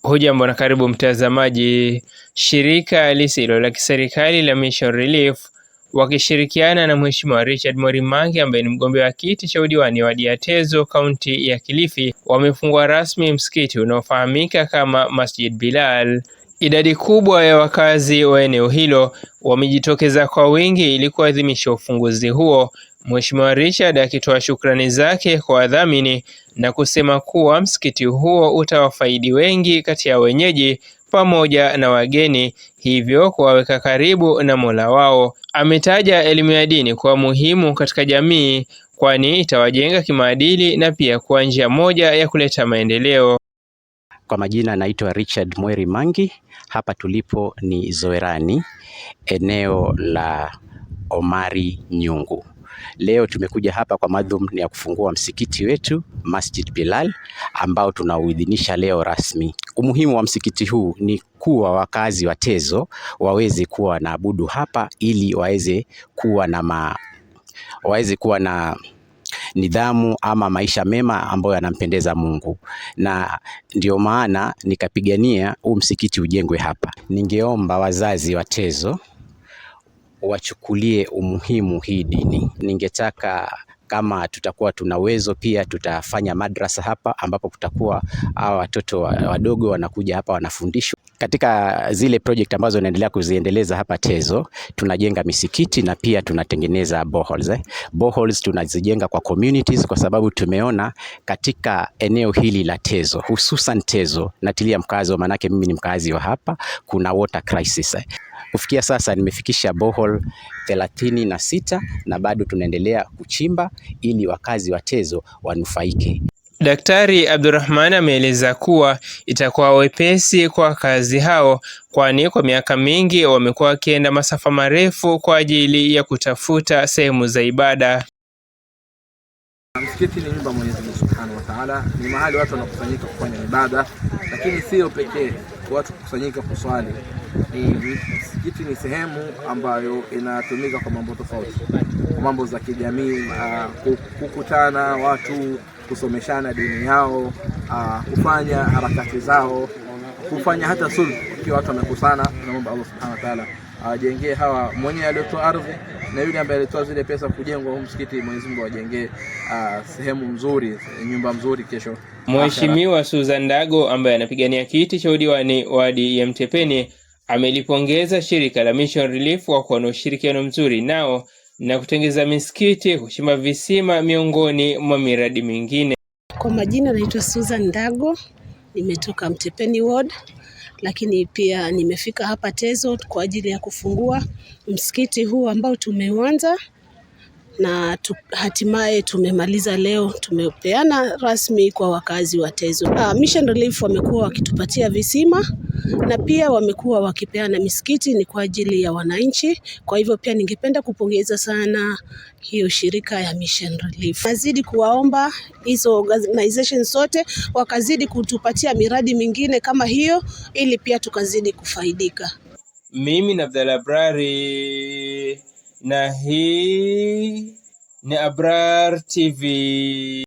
Hujambo na karibu mtazamaji. Shirika lisilo la kiserikali la Mission Relief wakishirikiana na Mheshimiwa Richard Morimangi ambaye ni mgombea wa kiti cha udiwani wa Tezo kaunti ya Kilifi wamefungua rasmi msikiti unaofahamika kama Masjid Bilal. Idadi kubwa ya wakazi wa eneo hilo wamejitokeza kwa wingi ili kuadhimisha ufunguzi huo, Mheshimiwa Richard akitoa shukrani zake kwa wadhamini na kusema kuwa msikiti huo utawafaidi wengi kati ya wenyeji pamoja na wageni, hivyo kuwaweka karibu na Mola wao. Ametaja elimu ya dini kuwa muhimu katika jamii, kwani itawajenga kimaadili na pia kuwa njia moja ya kuleta maendeleo. Kwa majina naitwa Richard Morimangi. Hapa tulipo ni Zoerani, eneo la Omari Nyungu. Leo tumekuja hapa kwa madhumuni ya kufungua msikiti wetu Masjid Bilal ambao tunauidhinisha leo rasmi. Umuhimu wa msikiti huu ni kuwa wakazi wa Tezo waweze kuwa na abudu hapa ili waweze kuwa na nidhamu ama maisha mema ambayo yanampendeza Mungu, na ndio maana nikapigania huu msikiti ujengwe hapa. Ningeomba wazazi wa Tezo wachukulie umuhimu hii dini. Ningetaka kama tutakuwa tuna uwezo pia tutafanya madrasa hapa ambapo kutakuwa hawa watoto wadogo wanakuja hapa wanafundishwa. Katika zile project ambazo naendelea kuziendeleza hapa Tezo, tunajenga misikiti na pia tunatengeneza boreholes. Boreholes tunazijenga kwa communities kwa sababu tumeona katika eneo hili la Tezo, hususan Tezo, natilia mkazo manake mimi ni mkazi wa hapa, kuna water crisis. Kufikia sasa nimefikisha borehole 36 na bado tunaendelea kuchimba ili wakazi wa Tezo wanufaike. Daktari Abdurrahman ameeleza kuwa itakuwa wepesi kwa wakazi hao, kwani kwa miaka mingi wamekuwa wakienda masafa marefu kwa ajili ya kutafuta sehemu za ibada. Msikiti ni nyumba Mwenyezi Mungu Subhanahu wa Ta'ala, ni mahali watu wanakusanyika kufanya ibada, lakini sio pekee watu kukusanyika kuswali. Msikiti ni sehemu ambayo inatumika kwa mambo tofauti, kwa mambo za kijamii, kukutana watu, kusomeshana dini yao, kufanya harakati zao, kufanya hata sulhu ikiwa watu wamekusana. Naomba Allah Subhanahu wa Ta'ala awajengee hawa mwenye aliyetoa ardhi na yule ambaye alitoa zile pesa kujengwa huu msikiti, Mwenyezi Mungu awajengee sehemu nzuri, nyumba nzuri kesho. Mheshimiwa Susan Ndago ambaye anapigania kiti cha udiwani wadi ya Mtepeni amelipongeza shirika la Mission Relief kwa kuwa na ushirikiano mzuri nao na kutengeza misikiti, kuchimba visima miongoni mwa miradi mingine. Kwa majina naitwa Susan Ndago, nimetoka Mtepeni ward, lakini pia nimefika hapa Tezo kwa ajili ya kufungua msikiti huu ambao tumeuanza na hatimaye tumemaliza leo, tumepeana rasmi kwa wakazi wa Tezo. Mission Relief wamekuwa wakitupatia visima na pia wamekuwa wakipeana misikiti ni kwa ajili ya wananchi. Kwa hivyo pia ningependa kupongeza sana hiyo shirika ya Mission Relief. Nazidi kuwaomba hizo organizations zote wakazidi kutupatia miradi mingine kama hiyo ili pia tukazidi kufaidika. Mimi ni Abdalla Brari na hii ni Abrar TV.